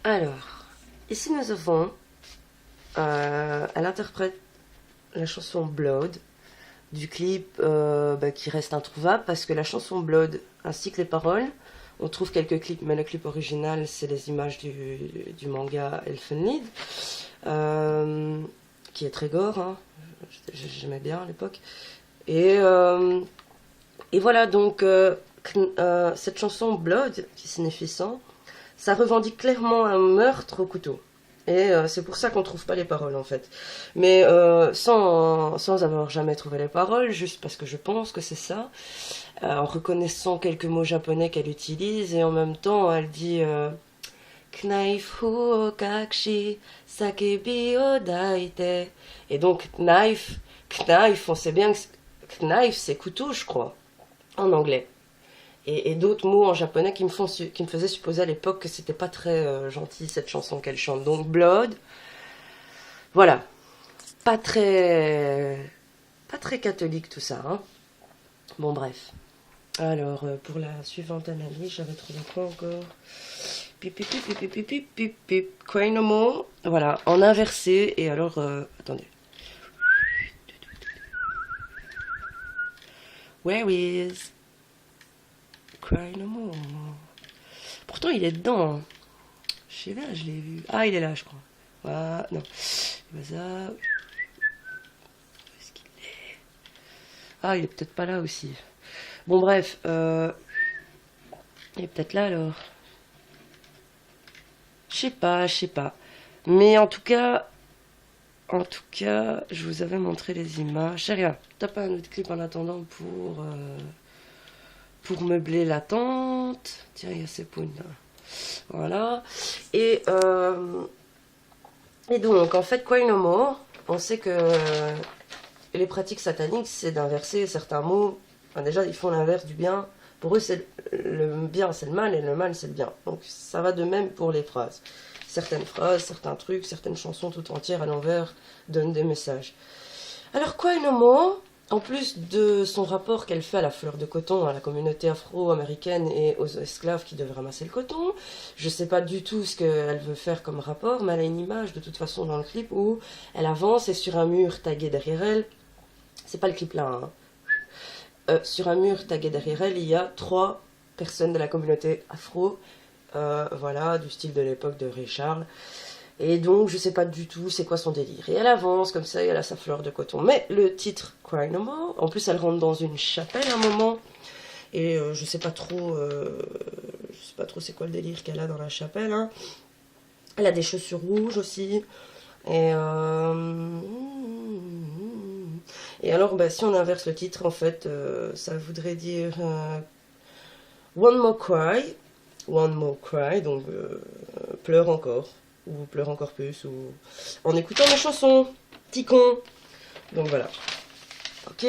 Alors, ici nous avons, elle interprète la chanson Blood du clip qui reste introuvable parce que la chanson Blood ainsi que les paroles, on trouve quelques clips, mais le clip original c'est les images du manga Elfen Lied, qui est très gore, hein. J'aimais bien à l'époque. Et, euh, et voilà, donc cette chanson Blood, qui signifie sang, ça revendique clairement un meurtre au couteau. Et c'est pour ça qu'on trouve pas les paroles en fait. Mais sans avoir jamais trouvé les paroles, juste parce que je pense que c'est ça, en reconnaissant quelques mots japonais qu'elle utilise, et en même temps elle dit Knife hu kakshi sakebi o daite. Et donc knife, on sait bien que knife c'est couteau je crois, en anglais. Et d'autres mots en japonais qui me faisaient supposer à l'époque que c'était pas très gentil cette chanson qu'elle chante. Donc Blood, voilà, pas très catholique tout ça, hein. Bon bref. Alors pour la suivante analyse, j'avais trouvé quoi encore? Pip pip pip pip pip pip pip pip. Cry no more. Voilà, en inversé. Et alors, attendez. Where is Cry no more? Pourtant il est dedans, hein. Je sais pas, je l'ai vu. Ah, il est là, je crois. Voilà, non. Pas ça. Où est-ce qu'il est? Ah, il est peut-être pas là aussi. Bon, bref. Il est peut-être là alors. Je sais pas. Mais en tout cas, je vous avais montré les images. Je sais rien. Tape un autre clip en attendant pour meubler la tente. Tiens, il y a ces poules là. Voilà. Et, euh, et donc, en fait, Cry No More, on sait que les pratiques sataniques, c'est d'inverser certains mots. Enfin, déjà, ils font l'inverse du bien. Pour eux, c'est le bien, c'est le mal, et le mal, c'est le bien. Donc, ça va de même pour les phrases. Certaines phrases, certains trucs, certaines chansons tout entières à l'envers donnent des messages. Alors, Cry No More, en plus de son rapport qu'elle fait à la fleur de coton, à la communauté afro-américaine et aux esclaves qui devaient ramasser le coton, je sais pas du tout ce qu'elle veut faire comme rapport, mais elle a une image de toute façon dans le clip où elle avance et sur un mur tagué derrière elle, c'est pas le clip là, hein. Sur un mur tagué derrière elle, il y a 3 personnes de la communauté afro, voilà, du style de l'époque de Ray Charles. Et donc, je sais pas du tout c'est quoi son délire. Et elle avance comme ça, et elle a sa fleur de coton. Mais le titre Cry No More, en plus, elle rentre dans une chapelle à un moment. Et je sais pas trop, c'est quoi le délire qu'elle a dans la chapelle, hein. Elle a des chaussures rouges aussi. Et, et alors, bah, si on inverse le titre, en fait, ça voudrait dire One More Cry. One More Cry, donc pleure encore. Ou pleure encore plus, ou en écoutant mes chansons. Petit con. Donc voilà. Ok.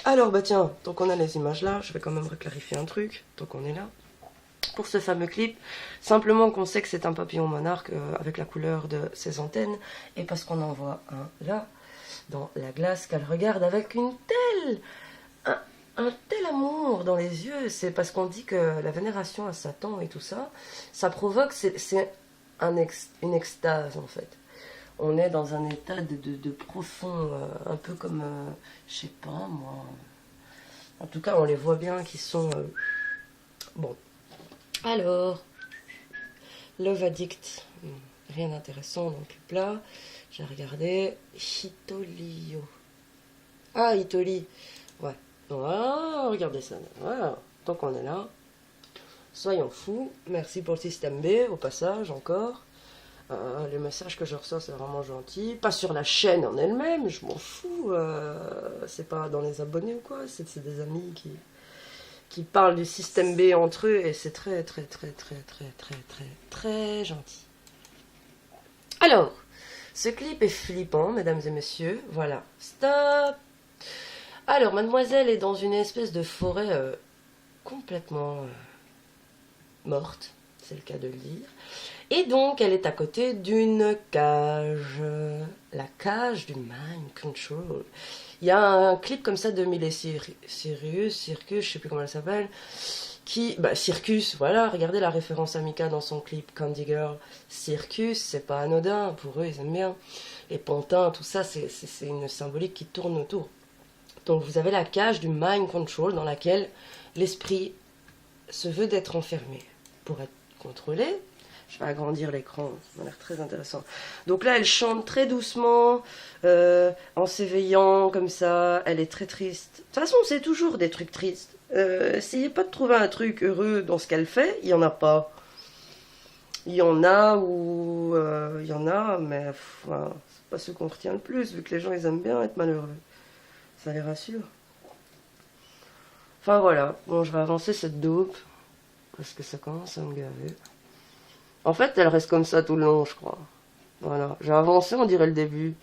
Alors, bah tiens, tant qu'on a les images là, je vais quand même reclarifier un truc, tant qu'on est là. Pour ce fameux clip, simplement qu'on sait que c'est un papillon monarque avec la couleur de ses antennes, et parce qu'on en voit un là, dans la glace, qu'elle regarde avec un tel amour dans les yeux. C'est parce qu'on dit que la vénération à Satan et tout ça, ça provoque, c'est une extase en fait. On est dans un état de profond, un peu comme, je sais pas moi. En tout cas, on les voit bien qui sont... bon. Alors, Love Addict, rien d'intéressant dans le clip là. J'ai regardé Hitolio. Ah, Hitoli. Ouais. Ah, regardez ça. Voilà. Tant qu'on est là. Soyons fous. Merci pour le système B, au passage, encore. Les messages que je reçois, c'est vraiment gentil. Pas sur la chaîne en elle-même, je m'en fous. C'est pas dans les abonnés ou quoi. C'est des amis qui parlent du système B entre eux. Et c'est très, très, très, très, très, très, très, très gentil. Alors, ce clip est flippant, mesdames et messieurs. Voilà. Stop. Alors, mademoiselle est dans une espèce de forêt complètement morte, c'est le cas de le dire. Et donc, elle est à côté d'une cage. La cage du Mind Control. Il y a un clip comme ça de Miley Cyrus, je sais plus comment elle s'appelle. Circus, voilà, regardez la référence à Mika dans son clip Candy Girl. Circus, c'est pas anodin, pour eux, ils aiment bien. Les pantins, tout ça, c'est une symbolique qui tourne autour. Donc vous avez la cage du mind control dans laquelle l'esprit se veut d'être enfermé pour être contrôlé. Je vais agrandir l'écran, ça a l'air très intéressant. Donc là, elle chante très doucement, en s'éveillant comme ça. Elle est très triste. De toute façon, c'est toujours des trucs tristes. Essayez pas de trouver un truc heureux dans ce qu'elle fait, il y en a pas. Il y en a il y en a, mais enfin, c'est pas ce qu'on retient le plus, vu que les gens ils aiment bien être malheureux. Ça les rassure. Enfin voilà, bon, je vais avancer cette dope parce que ça commence à me gaver. En fait, elle reste comme ça tout le long, je crois. Voilà, j'ai avancé, on dirait le début.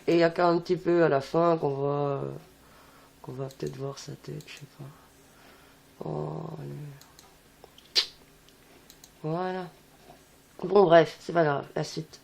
Et il y a qu'un petit peu à la fin qu'on va peut-être voir sa tête, je sais pas. Oh, allez. Voilà. Bon, bref, c'est pas grave, la suite.